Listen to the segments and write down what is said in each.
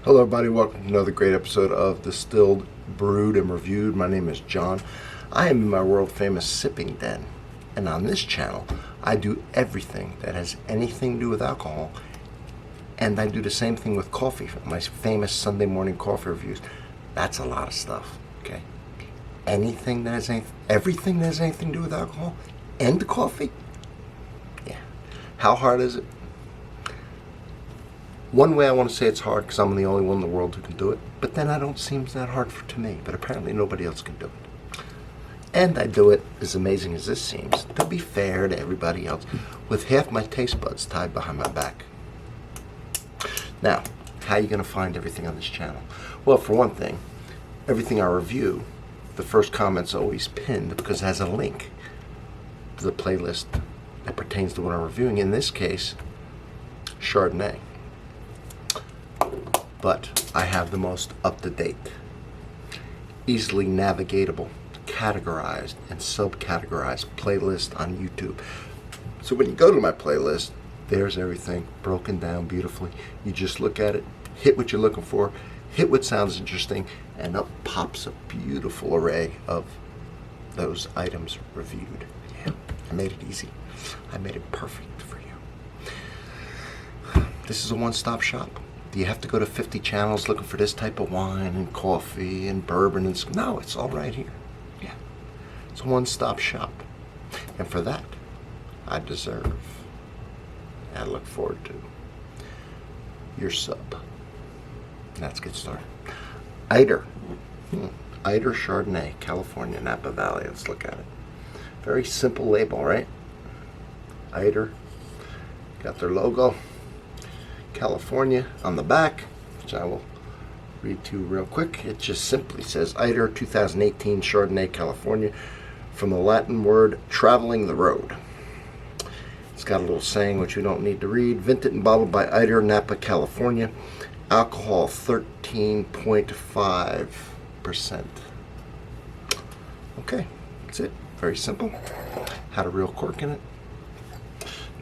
Hello everybody, welcome to another great episode of Distilled, Brewed, and Reviewed. My name is John. I am in my world famous sipping den, and on this channel I do everything that has anything to do with alcohol, and I do the same thing with coffee. My famous Sunday morning coffee reviews. That's a lot of stuff, okay? Everything that has anything to do with alcohol and coffee? Yeah. How hard is it? One way I want to say it's hard because I'm the only one in the world who can do it, but then I don't seem that hard to me, but apparently nobody else can do it. And I do it, as amazing as this seems, to be fair to everybody else, with half my taste buds tied behind my back. Now, how are you going to find everything on this channel? Well, for one thing, everything I review, the first comment's always pinned because it has a link to the playlist that pertains to what I'm reviewing. In this case, Chardonnay. But I have the most up-to-date, easily navigatable, categorized and subcategorized playlist on YouTube. So when you go to my playlist, there's everything broken down beautifully. You just look at it, hit what you're looking for, hit what sounds interesting, and up pops a beautiful array of those items reviewed. Yeah, I made it easy. I made it perfect for you. This is a one-stop shop. Do you have to go to 50 channels looking for this type of wine and coffee and bourbon and no, it's all right here. Yeah. It's a one-stop shop. And for that, I deserve, I look forward to your sub. Let's get started. ITER. ITER Chardonnay, California, Napa Valley. Let's look at it. Very simple label, right? ITER. Got their logo. California on the back, which I will read to you real quick. It just simply says ITER 2018 Chardonnay California, from the Latin word traveling the road. It's got a little saying which we don't need to read. Vinted and bottled by ITER Napa California. Alcohol 13.5%. Okay, that's it. Very simple. Had a real cork in it.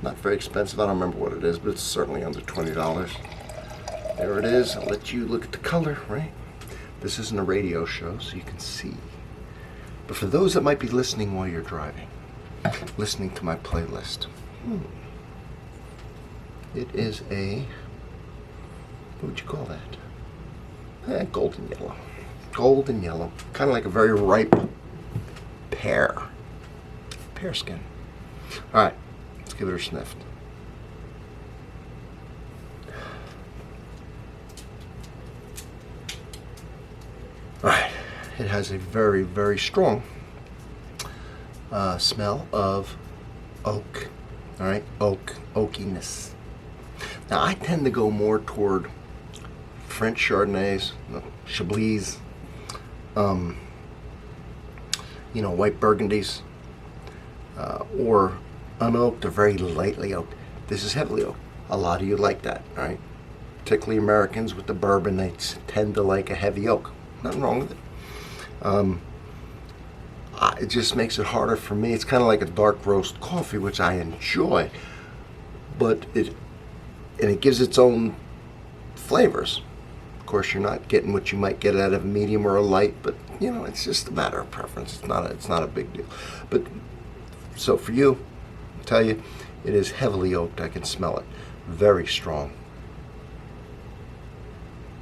Not very expensive. I don't remember what it is, but it's certainly under $20. There it is. I'll let you look at the color, right? This isn't a radio show, so you can see. But for those that might be listening while you're driving, listening to my playlist, it is a, what would you call that? Golden yellow. Golden yellow. Kind of like a very ripe pear. Pear skin. All right. Let's give it a sniff. Alright, it has a very, very strong smell of oak. Alright, oakiness. Now, I tend to go more toward French Chardonnays, Chablis, white Burgundies, or unoaked or very lightly oaked. This is heavily oaked. A lot of you like that, right? Particularly Americans with the bourbon, they tend to like a heavy oak. Nothing wrong with it. It just makes it harder for me. It's kind of like a dark roast coffee, which I enjoy, but it gives its own flavors. Of course, you're not getting what you might get out of a medium or a light, but it's just a matter of preference. It's not a big deal. But so for you, tell you, it is heavily oaked. I can smell it. Very strong.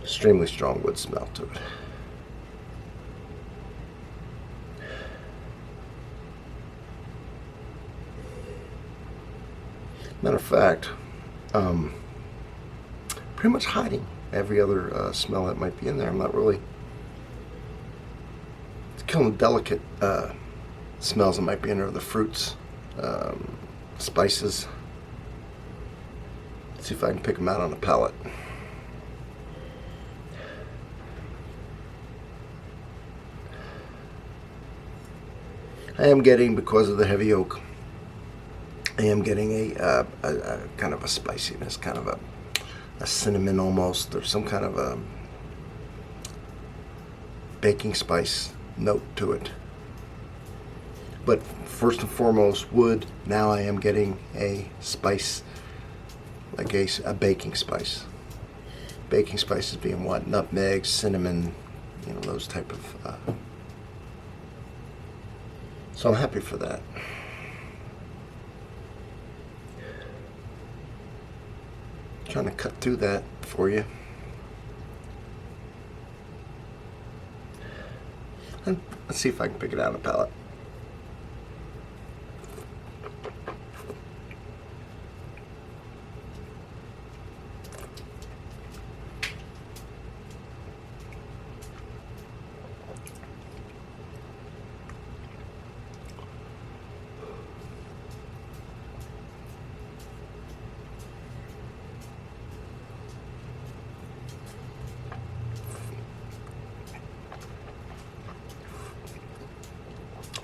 Extremely strong wood smell to it. Matter of fact, pretty much hiding every other smell that might be in there. I'm not really, it's killing the delicate smells that might be in there, the fruits, spices. Let's see if I can pick them out on the palate. I am getting, because of the heavy oak, I am getting a kind of a spiciness, kind of a cinnamon almost, or some kind of a baking spice note to it. But first and foremost, wood. Now I am getting a spice, like a baking spice. baking spices being what? Nutmeg, cinnamon, you know, those type of... So I'm happy for that. Trying to cut through that for you. And let's see if I can pick it out on a palate.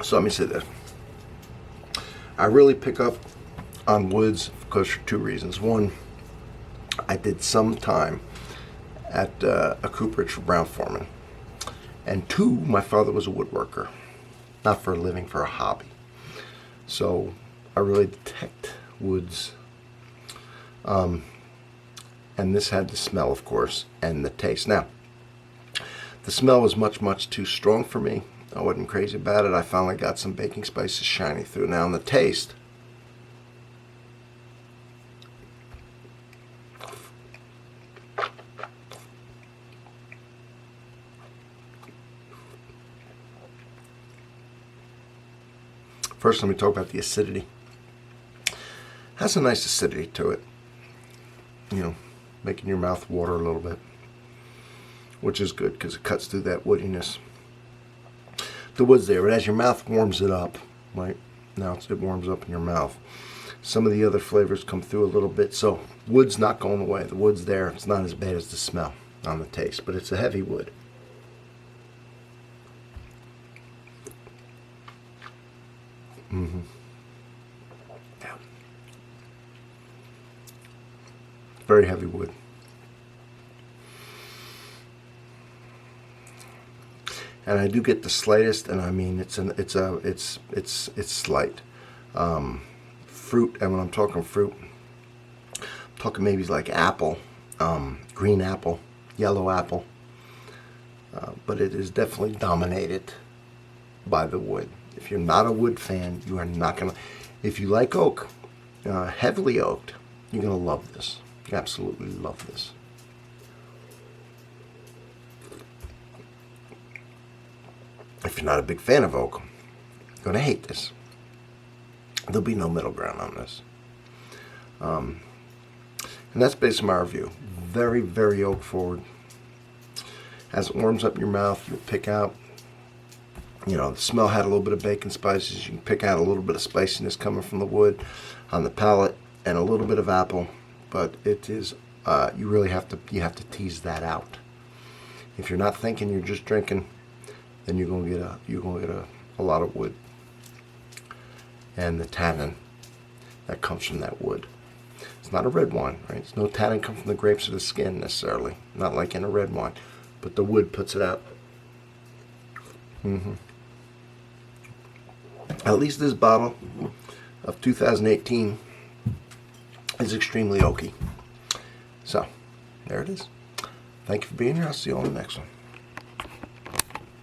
So let me say this. I really pick up on woods because for two reasons. One, I did some time at a cooperage for Brown Foreman. And two, my father was a woodworker. Not for a living, for a hobby. So I really detect woods. And this had the smell, of course, and the taste. Now, the smell was much, much too strong for me. I wasn't crazy about it. I finally got some baking spices shining through. Now, in the taste, first let me talk about the acidity. It has a nice acidity to it. You know, making your mouth water a little bit, which is good because it cuts through that woodiness. The wood's there, but as your mouth warms it up, right? Now it warms up in your mouth. Some of the other flavors come through a little bit, so wood's not going away. The wood's there. It's not as bad as the smell on the taste, but it's a heavy wood. Yeah. Very heavy wood. And I do get the slightest, and I mean it's slight fruit. And when I'm talking fruit, I'm talking maybe like apple, green apple, yellow apple. But it is definitely dominated by the wood. If you're not a wood fan, you are not gonna. If you like oak, heavily oaked, you're gonna love this. You absolutely love this. If you're not a big fan of oak, you're going to hate this. There'll be no middle ground on this. And that's based on my review. Very, very oak forward. As it warms up your mouth, you'll pick out, you know, the smell had a little bit of bacon spices. You can pick out a little bit of spiciness coming from the wood on the palate and a little bit of apple. But it is, you really have to tease that out. If you're not thinking, you're just drinking, then you're gonna get a lot of wood and the tannin that comes from that wood. It's not a red wine, right? It's no tannin come from the grapes or the skin necessarily, not like in a red wine, but the wood puts it out. At least this bottle of 2018 is extremely oaky. So there it is. Thank you for being here. I'll see you on the next one.